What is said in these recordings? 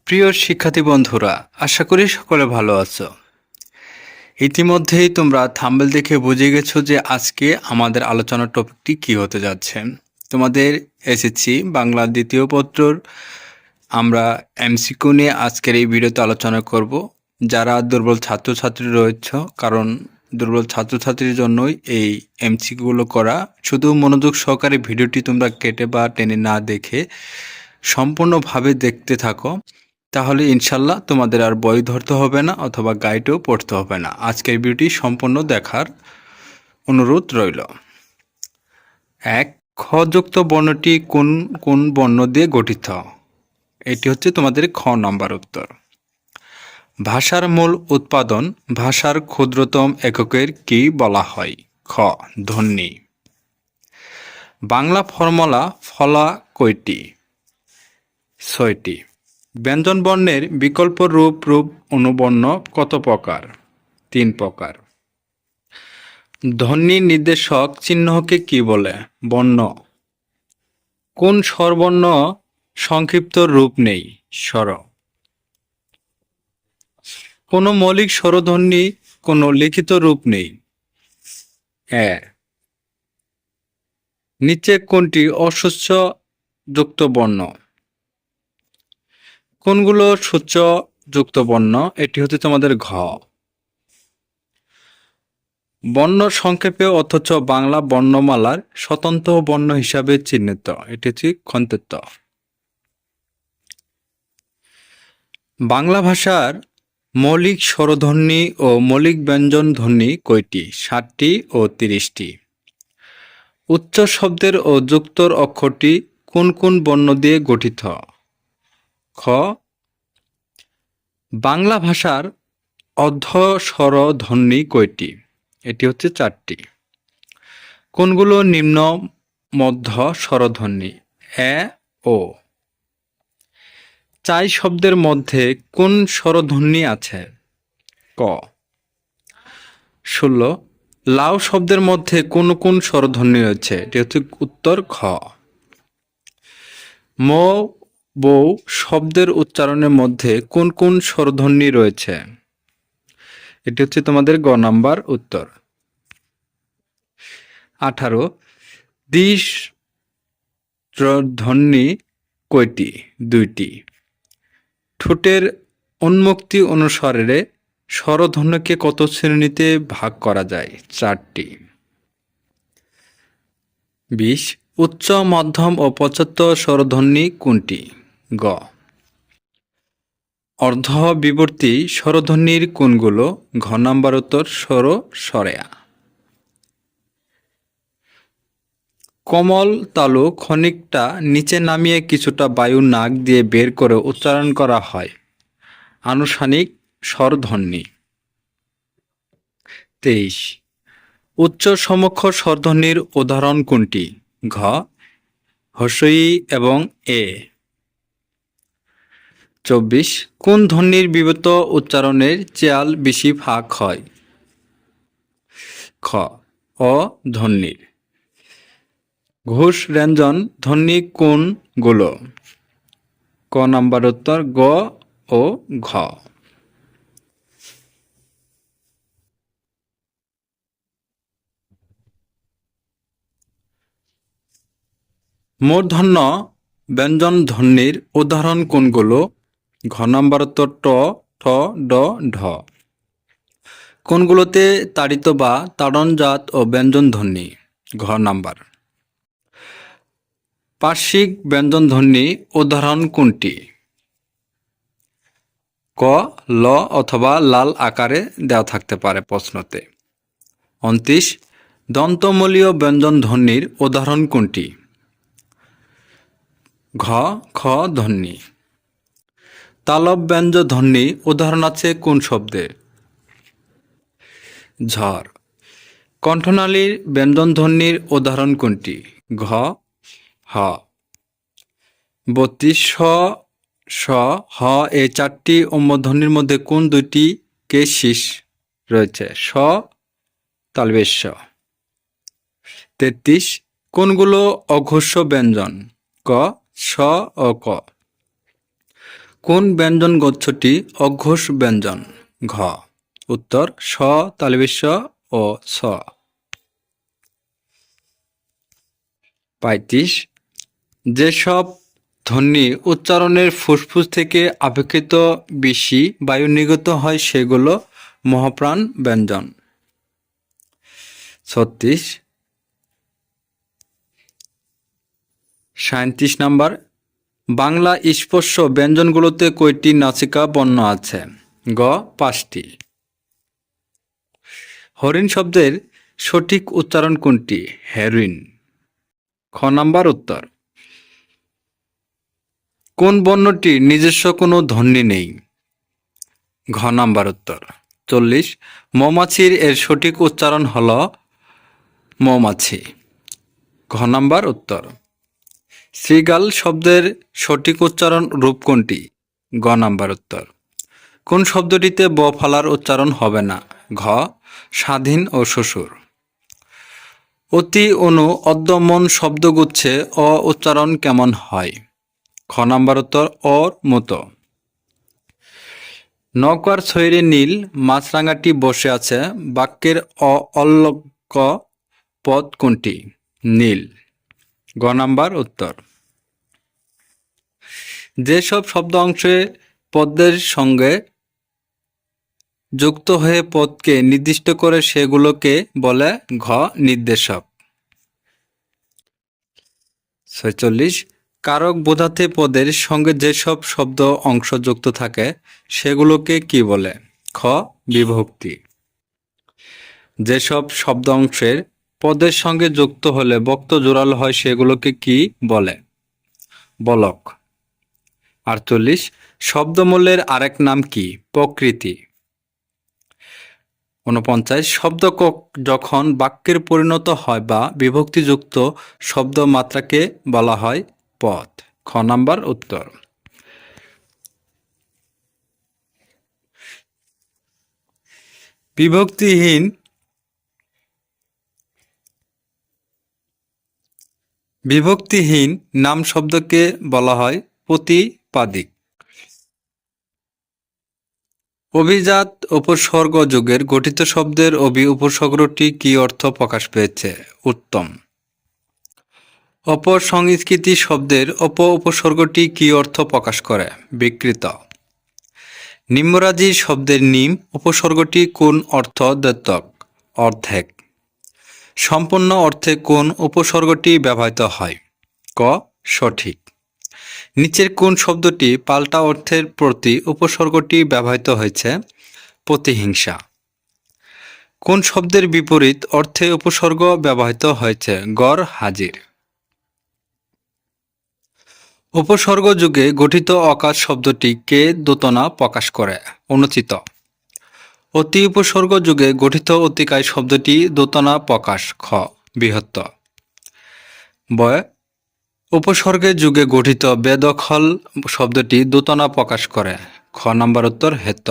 প্রিয় শিক্ষার্থী বন্ধুরা, আশা করি সকলে ভালো আছো। ইতিমধ্যেই তোমরা থাম্বনেল দেখে বুঝে গেছো যে আজকে আমাদের আলোচনার টপিকটি কি হতে যাচ্ছে। তোমাদের এসএসসি বাংলা দ্বিতীয় পত্রর আমরা এমসিকিউ নিয়ে আজকের এই ভিডিওতে আলোচনা করব। যারা দুর্বল ছাত্রছাত্রী রয়েছে, কারণ দুর্বল ছাত্রছাত্রীর জন্যই এই এমসিকিউগুলো করা। শুধু মনোযোগ সহকারে ভিডিওটি তোমরা কেটে বা টেনে না দেখে সম্পূর্ণভাবে দেখতে থাকো, তাহলে ইনশাল্লাহ তোমাদের আর বই ধরতে হবে না অথবা গাইডও পড়তে হবে না। আজকের ভিডিওটি সম্পূর্ণ দেখার অনুরোধ রইল। এক, খযুক্ত বর্ণটি কোন কোন বর্ণ দিয়ে গঠিত? এটি হচ্ছে তোমাদের খ নাম্বার উত্তর। ভাষার মূল উৎপাদন ভাষার ক্ষুদ্রতম এককের কি বলা হয়? খ, ধ্বনি। বাংলা ফর্মুলা ফলা কয়টি? 6টি। ব্যঞ্জনবর্ণের বিকল্প রূপ অনুবর্ণ কত প্রকার? 3 প্রকার। ধ্বনি নির্দেশক চিহ্নকে কি বলে? বর্ণ। কোন স্বরবর্ণ সংক্ষিপ্ত রূপ নেই? স্বর। কোন মৌলিক স্বরধ্বনি কোনো লিখিত রূপ নেই? এ। নিচে কোনটি অসুচ্চ যুক্ত বর্ণ? কোনগুলো সূচ্য যুক্ত বর্ণ? এটি হচ্ছে তোমাদের ঘ। বর্ণ সংক্ষেপে অথচ বাংলা বর্ণমালার স্বতন্ত্র বর্ণ হিসাবে চিহ্নিত, এটি হচ্ছে খন্তেত্ব। বাংলা ভাষার মৌলিক স্বরধ্বনি ও মৌলিক ব্যঞ্জন ধ্বনি কয়টি? 7টি ও 30টি। উচ্চ শব্দের ও যুক্তর অক্ষরটি কোন কোন বর্ণ দিয়ে গঠিত? খ, বাংলা ভাষার অর্ধস্বর ধ্বনি কয়টি? এটি হচ্ছে 4টি। কোনগুলো নিম্ন মধ্য স্বরধ্বনি? এ ও। চাই শব্দের মধ্যে কোন স্বরধ্বনি আছে? ক। 16, লাউ শব্দের মধ্যে কোন কোন স্বরধ্বনি রয়েছে? এটি হচ্ছে উত্তর খ। ম, বউ শব্দের উচ্চারণের মধ্যে কোন কোন স্বরধ্বনি রয়েছে? এটি হচ্ছে তোমাদের গ নাম্বার উত্তর। 18, দ্বিজ ধ্বনি কয়টি? 2টি। ঠোঁটের উন্মুক্তি অনুসারে স্বরধ্বনিকে কত শ্রেণীতে ভাগ করা যায়? 4টি। 20, উচ্চ মধ্যম ও পশ্চাৎ স্বরধ্বনি কোনটি? গ। অর্ধ বিবর্তী স্বরধ্বনির কোনগুলো? ঘ নাম্বার উত্তর স্বর স্বরেয়া। কোমল তালু খানিকটা নিচে নামিয়ে কিছুটা বায়ু নাক দিয়ে বের করে উচ্চারণ করা হয়, আনুষ্ঠানিক স্বরধ্বনি। 23, উচ্চ সমক্ষ স্বরধ্বনির উদাহরণ কোনটি? ঘ, হ্রস্ব-ই এবং এ। 24, কোন ধ্বনির বিবৃত উচ্চারণের চেয়াল বেশি ভাগ হয়? খ, অ ধ্বনির। ঘোষ ব্যঞ্জন ধ্বনি কোনগুলো? ক নাম্বার উত্তর গ ও ঘ। মূর্ধন্য ব্যঞ্জন ধ্বনির উদাহরণ কোনগুলো? ঘ নাম্বার উত্তর ট, ঠ, ড, ঢ। কোনগুলোতে তাড়িত বা তাড়নজাত ও ব্যঞ্জন ধ্বনি? ঘ নাম্বার। পার্শ্বিক ব্যঞ্জন ধ্বনি উদাহরণ কোনটি? ক, ল অথবা লাল আকারে দেওয়া থাকতে পারে প্রশ্নতে। 29, দন্তমূলীয় ব্যঞ্জন ধ্বনির উদাহরণ কোনটি? ঘ, খ ধ্বনি। তালব ব্যঞ্জন ধ্বনি উদাহরণ আছে কোন শব্দে? ঝড়। কণ্ঠনালীর ব্যঞ্জন ধ্বনির উদাহরণ কোনটি? ঘ, হ। 32, স, স, হ এই 4টি অম্বধ্বনির মধ্যে কোন 2টি কে শীষ রয়েছে? স, তালবেশ। 33, কোনগুলো অঘোষ ব্যঞ্জন? ক, স ও ক। কোন ব্যঞ্জন গচ্ছটি অঘোষ ব্যঞ্জন? ঘ। উত্তর স তালব্য ও স। 35 যেসব ধ্বনি উচ্চারণের ফুসফুস থেকে অপেক্ষিত বেশি বায়ু নির্গত হয় সেগুলো মহাপ্রাণ ব্যঞ্জন। 36 37 নম্বর বাংলা স্পর্শ ব্যঞ্জনগুলোতে কয়টি নাসিকা বর্ণ আছে? গ 5টি। হরিণ শব্দের সঠিক উচ্চারণ কোনটি? হেরিন। খ নাম্বার উত্তর। কোন বর্ণটির নিজস্ব কোনো ধ্বনি নেই? ঘ নাম্বার উত্তর। 40 মৌমাছির এর সঠিক উচ্চারণ হল মৌমাছি। ঘ নাম্বার উত্তর। শ্রীগাল শব্দের সঠিক উচ্চারণ রূপ কোনটি? গ নাম্বার উত্তর। কোন শব্দটিতে ব ফালার উচ্চারণ হবে না? ঘ স্বাধীন ও শ্বশুর। অতি অনু অদ্যমন শব্দগুচ্ছে অ উচ্চারণ কেমন হয়? খ নাম্বার উত্তর অর মতো। নৌকার ছৈরে নীল মাছরাঙাটি বসে আছে বাক্যের অলঙ্ক পদ কোনটি? নীল। গ নাম্বার উত্তর। যেসব শব্দ অংশে পদের সঙ্গে যুক্ত হয়ে পদকে নির্দিষ্ট করে সেগুলোকে বলে ঘ নির্দেশক। 46 কারক বোঝাতে পদের সঙ্গে যেসব শব্দ অংশ যুক্ত থাকে সেগুলোকে কি বলে? খ বিভক্তি। যেসব শব্দ অংশের পদের সঙ্গে যুক্ত হলে বক্ত জোরালো হয় সেগুলোকে কি বলে? বলক। 48 শব্দমূলের আরেক নাম কি? প্রকৃতি। 49 শব্দ যখন বাক্যের পরিণত হয় বা বিভক্তিযুক্ত শব্দ মাত্রাকে বলা হয় পদ। খ নাম্বার উত্তর। বিভক্তিহীন নাম শব্দকে বলা হয় প্রতিপাদিক। অভিজাত উপসর্গ যুগের গঠিত শব্দের উপসর্গটি কি অর্থ প্রকাশ পেয়েছে? উত্তম। অপসংস্কৃতি শব্দের উপসর্গটি কি অর্থ প্রকাশ করে? বিকৃত। নিম্নরাজি শব্দের নিম উপসর্গটি কোন অর্থ দ্যোতক? অর্ধেক। সম্পূর্ণ অর্থে কোন উপসর্গটি ব্যবহৃত হয়? ক সঠিক। নিচের কোন শব্দটি পাল্টা অর্থের প্রতি উপসর্গটি ব্যবহৃত হয়েছে? প্রতিহিংসা। কোন শব্দের বিপরীত অর্থে উপসর্গ ব্যবহৃত হয়েছে? গড় হাজির। উপসর্গ যুগে গঠিত অকার শব্দটি কে দোতনা প্রকাশ করে? অনুচিত। অতি উপসর্গ যুগে গঠিত অতিকায় শব্দটি দোতনা প্রকাশ। খ বৃহত্ত। বয় উপসর্গের যুগে গঠিত বেদখল শব্দটি দোতনা প্রকাশ করে। খ নাম্বার উত্তর হেত।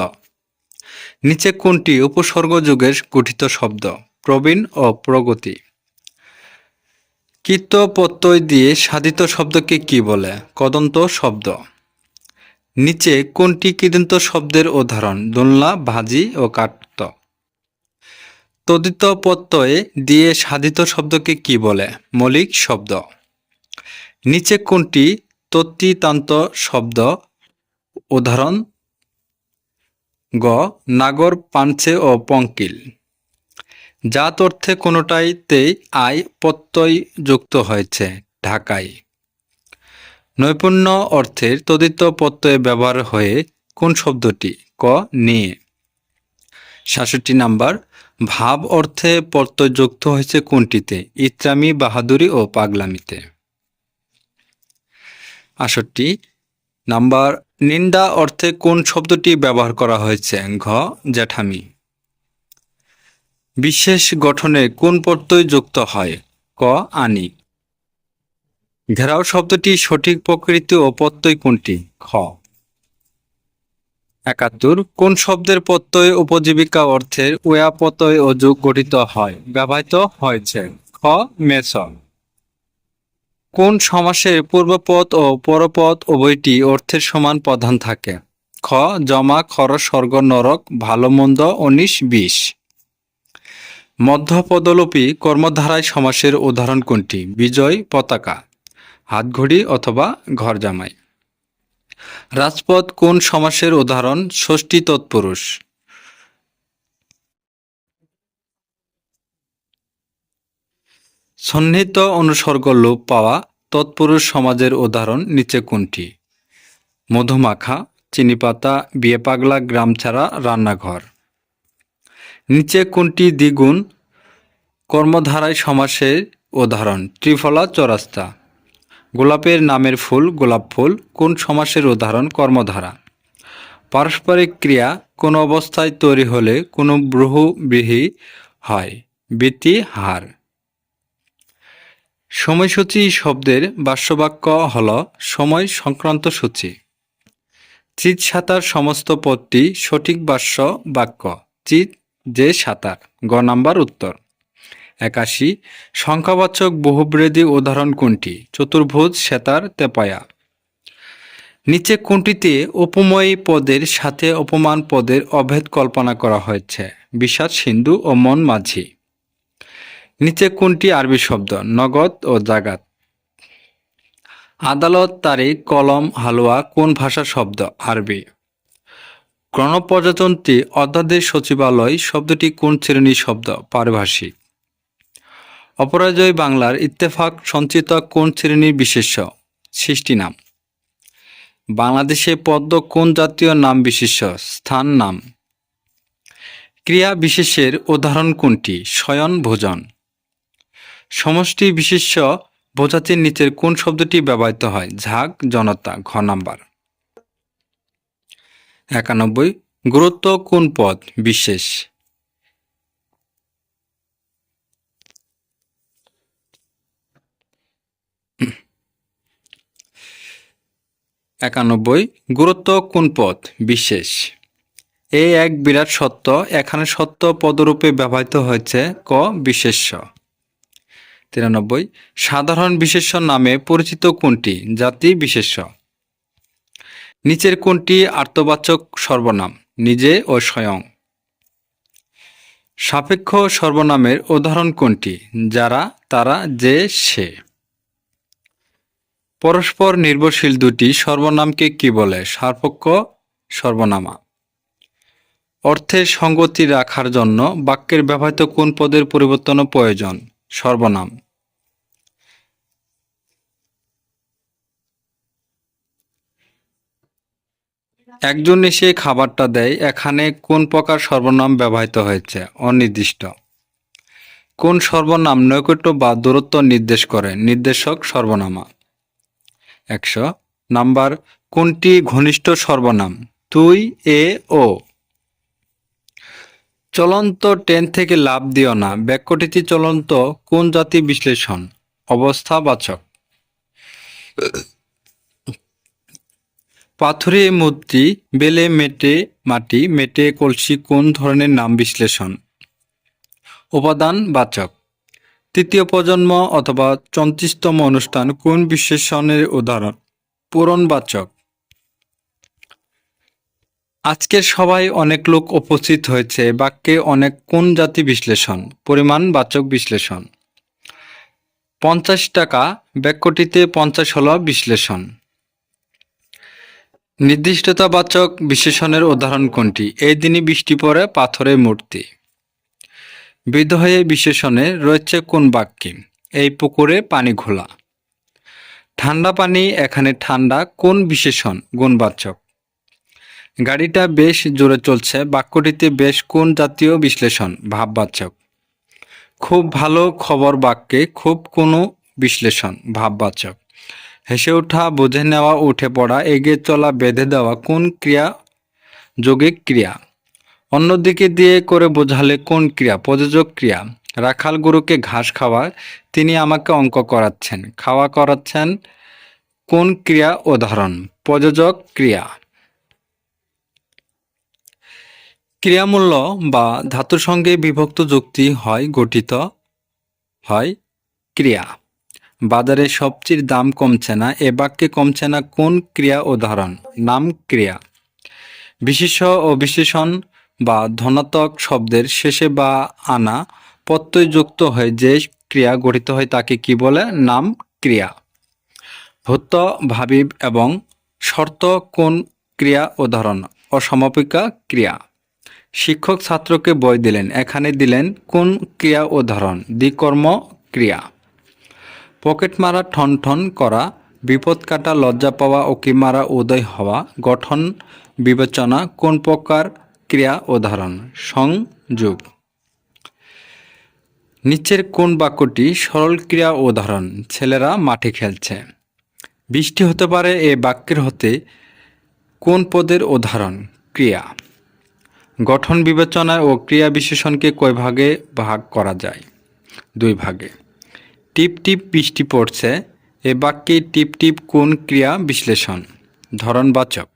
নিচে কোনটি উপসর্গ যুগের গঠিত শব্দ? প্রবীণ ও প্রগতি। কৃত প্রত্যয় দিয়ে সাধিত শব্দকে কি বলে? কদন্ত শব্দ। নিচে কোনটি কৃদন্ত শব্দের উদাহরণ? দোলনা, ভাজি ও কাট্য। তদিত প্রত্যয়ে দিয়ে সাধিত শব্দকে কি বলে? মৌলিক শব্দ। নিচে কোনটি তদ্ধিতান্ত শব্দ? উদাহরণ গ নাগর, পাঞ্চে ও পঙ্কিল। জাত অর্থে কোনোটাইতেই আয় প্রত্যয় যুক্ত হয়েছে। ঢাকায়। নৈপুণ্য অর্থের তদ্ধিত প্রত্যয়ে ব্যবহার হয়ে কোন শব্দটি? ক নিয়ে। 67 নাম্বার ভাব অর্থে প্রত্যয় যুক্ত হয়েছে কোনটিতে? ইত্রামি, বাহাদুরি ও পাগলামিতে। 68 নাম্বার নিন্দা অর্থে কোন শব্দটি ব্যবহার করা হয়েছে? ঘ জ্যাঠামি। বিশেষ গঠনে কোন প্রত্যয় যুক্ত হয়? ক আনি। ঘেরাও শব্দটি সঠিক প্রকৃতি ও প্রত্যয় কোনটি? খ। 71 কোন শব্দের প্রত্যয় উপজীবিকা অর্থের ওয়া প্রত্যয় ও যুগ গঠিত হয় ব্যবহৃত হয়েছে? খ মেষ। কোন সমাসের পূর্বপদ ও পরপদ উভয়টি অর্থের সমান প্রধান থাকে? খ. যমা, খর, স্বর্গ, নরক, ভালো মন্দ, 19-20। মধ্যপদলোপী কর্মধারায় সমাসের উদাহরণ কোনটি? বিজয়, পতাকা, হাতঘড়ি অথবা ঘরজামাই। রাজপদ কোন সমাসের উদাহরণ? ষষ্ঠী তৎপুরুষ। সন্নিহিত অনুসর্গ লোপ পাওয়া তৎপুরুষ সমাজের উদাহরণ নিচে কোনটি? মধুমাখা, চিনিপাতা, বিয়ে পাগলা, গ্রাম ছাড়া, রান্নাঘর। নিচে কোনটি দ্বিগুণ কর্মধারায় সমাসের উদাহরণ? ত্রিফলা, চৌরাস্তা। গোলাপের নামের ফুল গোলাপ ফুল কোন সমাসের উদাহরণ? কর্মধারা। পারস্পরিক ক্রিয়া কোন অবস্থায় তৈরি হলে কোনো বহুব্রীহি হয়? বৃত্তি, হার। সময়সূচি শব্দের বাস্যবাক্য হল সময় সংক্রান্ত সূচি। চিত সাঁতার সমস্ত পদটি সঠিক বাস্য বাক্য। চিত যে সাঁতার। গ নাম্বার উত্তর। 81 সংখ্যাবাচক বহুব্রীহি উদাহরণ কোনটি? চতুর্ভুজ, সেতার, তেপায়া। নিচে কোনটিতে উপময়ী পদের সাথে অপমান পদের অভেদ কল্পনা করা হয়েছে? বিষাদ, সিন্ধু ও মন মাঝি। নিচে কোনটি আরবি শব্দ? নগদ ও জাগাত। আদালত, তারিখ, কলম, হালুয়া কোন ভাষার শব্দ? আরবি। গণপ্রজাতন্ত্রী অধ্যাদেশ সচিবালয় শব্দটি কোন শ্রেণীর শব্দ? পারিভাষিক। অপরাজয় বাংলার ইত্তেফাক সঞ্চিত কোন শ্রেণীর বিশেষ্য? সৃষ্টিনাম। বাংলাদেশে পদ্ম কোন জাতীয় নাম বিশেষ্য? স্থান নাম। ক্রিয়া বিশেষের উদাহরণ কোনটি? শয়ন, ভোজন। সমষ্টি বিশেষ্য বোঝাতে নিচের কোন শব্দটি ব্যবহৃত হয়? ঝাঁক, জনতা। ঘ নাম্বার। 91 গুরুত্ব কোন পদ? বিশেষ। গুরুত্ব কোন পদ? বিশেষ। এক বিরাট সত্য এখানে সত্য পদরূপে ব্যবহৃত হয়েছে। ক বিশেষ্য। 93 সাধারণ বিশেষ্য নামে পরিচিত কোনটি? জাতি বিশেষ্য। নিচের কোনটি আর্তবাচক সর্বনাম? নিজে ও স্বয়ং। সাপেক্ষ সর্বনামের উদাহরণ কোনটি? যারা, তারা, যে, সে। পরস্পর নির্ভরশীল দুটি সর্বনামকে কি বলে? সাপেক্ষ সর্বনামা। অর্থের সঙ্গতি রাখার জন্য বাক্যের ব্যবহৃত কোন পদের পরিবর্তন প্রয়োজন? সর্বনাম। একজন এসে খাবারটা দেয় এখানে কোন প্রকার সর্বনাম ব্যবহৃত হয়েছে? অনির্দিষ্ট। কোন সর্বনাম নৈকট্য বা দূরত্ব নির্দেশ করে? নির্দেশক সর্বনামা। 100 নাম্বার কোনটি ঘনিষ্ঠ সর্বনাম? তুই, এ, ও। চলন্ত ট্রেন থেকে লাফ দিও না বাক্যটিতে চলন্ত কোন জাতি বিশ্লেষণ? অবস্থাবাচক। পাথুরে মূর্তি, বেলে মেটে মাটি, মেটে কলসি কোন ধরনের নাম বিশ্লেষণ? উপাদানবাচক। তৃতীয় প্রজন্ম অথবা 34তম অনুষ্ঠান কোন বিশেষণের উদাহরণ? পূরণবাচক। আজকের সবাই অনেক লোক উপস্থিত হয়েছে বাক্যে অনেক কোন জাতি বিশ্লেষণ? পরিমাণবাচক বিশ্লেষণ। 50 টাকা বাক্যটিতে 50 হল বিশ্লেষণ। নির্দিষ্টতাবাচক বিশেষণের উদাহরণ কোনটি? এই দিনই বৃষ্টি পড়ে পাথরের মূর্তি। বিধেয় বিশেষণে রয়েছে কোন বাক্যে? এই পুকুরে পানি ঘোলা। ঠান্ডা পানি এখানে ঠান্ডা কোন বিশেষণ? গুণবাচক। গাড়িটা বেশ জোরে চলছে বাক্যটিতে বেশ কোন জাতীয় বিশ্লেষণ? ভাববাচক। খুব ভালো খবর বাক্যে খুব কোনো বিশ্লেষণ? ভাববাচক। হেসে ওঠা, বুঝে নেওয়া, উঠে পড়া, এগিয়ে চলা, বেঁধে দেওয়া কোন ক্রিয়া? যৌগিক ক্রিয়া। অন্যদিকে দিয়ে করে বোঝালে কোন ক্রিয়া? প্রযোজক ক্রিয়া। রাখাল গরুকে ঘাস খাওয়ায় তিনি আমাকে অঙ্ক করাচ্ছেন। খাওয়া করাচ্ছেন কোন ক্রিয়া উদাহরণ? প্রযোজক ক্রিয়া। ক্রিয়ামূল্য বা ধাতুর সঙ্গে বিভক্ত যুক্তি হয় গঠিত হয় ক্রিয়া। বাজারে সবজির দাম কমছে না, এ বাক্যে কমছে না কোন ক্রিয়া উদাহরণ? নাম ক্রিয়া। বিশেষ্য ও বিশেষণ বা ধনাত্মক শব্দের শেষে বা আনা প্রত্যয় যুক্ত হয়ে যে ক্রিয়া গঠিত হয় তাকে কি বলে? নাম ক্রিয়া। ভূত, ভাবী এবং শর্ত কোন ক্রিয়া উদাহরণ? অসমাপিকা ক্রিয়া। শিক্ষক ছাত্রকে বই দিলেন, এখানে দিলেন কোন ক্রিয়া উদাহরণ? দ্বিকর্ম ক্রিয়া। পকেট মারা, ঠন ঠন করা, বিপদ কাটা, লজ্জা পাওয়া, উকি মারা, উদয় হওয়া, গঠন বিবেচনা কোন প্রকার ক্রিয়া উদাহরণ? সংযোগ। নিচের কোন বাক্যটি সরল ক্রিয়া উদাহরণ? ছেলেরা মাঠে খেলছে। বৃষ্টি হতে পারে এ বাক্যের হতে কোন পদের উদাহরণ? ক্রিয়া। গঠন বিবেচনা ও ক্রিয়া বিশেষণকে কয় ভাগে ভাগ করা যায়? 2 ভাগে। টিপ টিপ বৃষ্টি পড়ছে এ বাক্যে টিপ টিপ কোন ক্রিয়া বিশ্লেষণ? ধরনবাচক।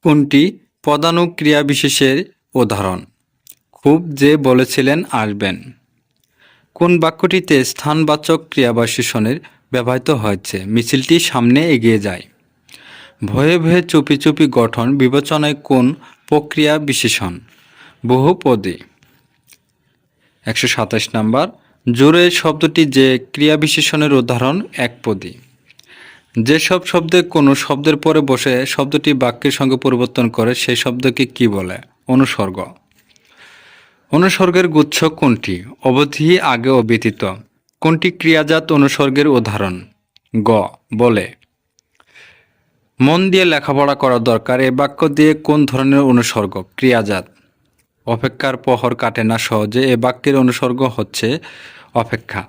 কোনটি পদানুক্রিয়া বিশেষের উদাহরণ? খুব যে বলেছিলেন আসবেন। কোন বাক্যটিতে স্থানবাচক ক্রিয়া বিশেষণের ব্যবহৃত হয়েছে? মিছিলটি সামনে এগিয়ে যায়। ভয়ে ভয়ে চুপি চুপি গঠন বিবেচনায় কোন প্রক্রিয়া বিশেষণ? বহুপদী। 127 নম্বর। জোরে শব্দটি যে ক্রিয়া বিশেষণের উদাহরণ? একপদী। যেসব শব্দে কোনো শব্দের পরে বসে শব্দটি বাক্যের সঙ্গে পরিবর্তন করে সেই শব্দকে কি বলে? অনুসর্গ। অনুসর্গের গুচ্ছ কোনটি? অবধি, আগে ও ব্যতীত। কোনটি ক্রিয়াজাত অনুসর্গের উদাহরণ? গ. বলে। মন দিয়ে লেখাপড়া করা দরকার এ বাক্য দিয়ে কোন ধরনের অনুসর্গ? ক্রিয়াজাত। অপেক্ষার প্রহর কাটে না সহজে এ বাক্যের অনুসর্গ হচ্ছে অপেক্ষা।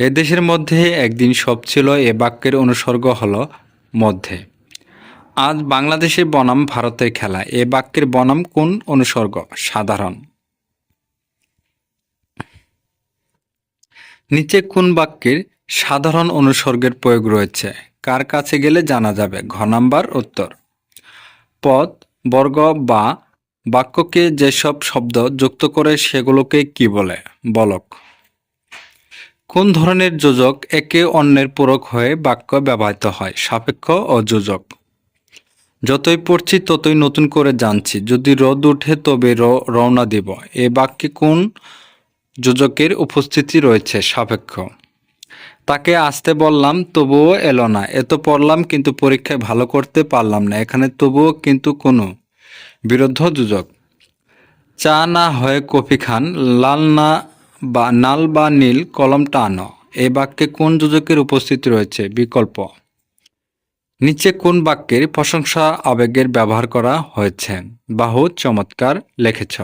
এ দেশের মধ্যে একদিন সব ছিল এ বাক্যের অনুসর্গ হলো মধ্যে। আজ বাংলাদেশে বনাম ভারতের খেলা এ বাক্যের বনাম কোন অনুসর্গ? সাধারণ। নিচে কোন বাক্যের সাধারণ অনুসর্গের প্রয়োগ রয়েছে? কার কাছে গেলে জানা যাবে? ঘ নাম্বার উত্তর। পদ, বর্গ বা বাক্যকে যেসব শব্দ যুক্ত করে সেগুলোকে কি বলে? বলক। কোন ধরনের যোজক একে অন্যের পূরক হয়ে বাক্য ব্যবহৃত হয়? সাপেক্ষ ও যোজক। যতই পড়ছি ততই নতুন করে জানছি, যদি রোদ উঠে তবে রওনা দিব এ বাক্যে কোন যোজকের উপস্থিতি রয়েছে? সাপেক্ষ। তাকে আসতে বললাম তবুও এলো না, এত পড়লাম কিন্তু পরীক্ষায় ভালো করতে পারলাম না, এখানে তবুও কিন্তু কোনো বিরুদ্ধ যোজক। চা না হয়ে কফি খান, নাল বা নীল কলমটা আনো এই বাক্যে কোন যোজকের উপস্থিতি রয়েছে? বিকল্প। নিচে কোন বাক্যের প্রশংসা আবেগের ব্যবহার করা হয়েছে? বাহু চমৎকার লিখেছ।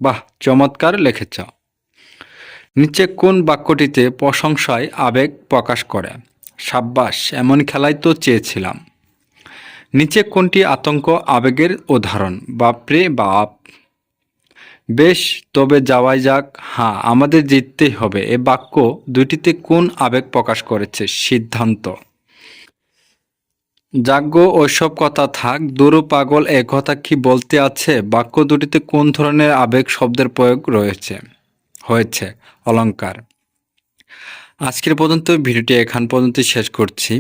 বাহ, চমৎকার লিখেছ। নিচে কোন বাক্যটিতে প্রশংসায় আবেগ প্রকাশ করে? সাব্বাস, এমন খেলাই তো চেয়েছিলাম। নিচে কোনটি আতঙ্ক আবেগের উদাহরণ? বাপরে বাপ। বেশ, তবে যাওয়াই যাক। হ্যাঁ, আমাদের জিততেই হবে এ বাক্য দুইটিতে কোন আবেগ প্রকাশ করেছে? সিদ্ধান্ত। যাজ্ঞ ওইসব কথা থাক, দুরু পাগল এ কথা কি বলতে আছে? বাক্য দুটিতে কোন ধরনের আবেগ শব্দের প্রয়োগ হয়েছে? অলংকার। আজকের পর্যন্ত ভিডিওটি এখান পর্যন্ত শেষ করছি,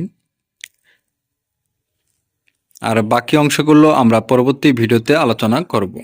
আর বাকি অংশগুলো আমরা পরবর্তী ভিডিওতে আলোচনা করব।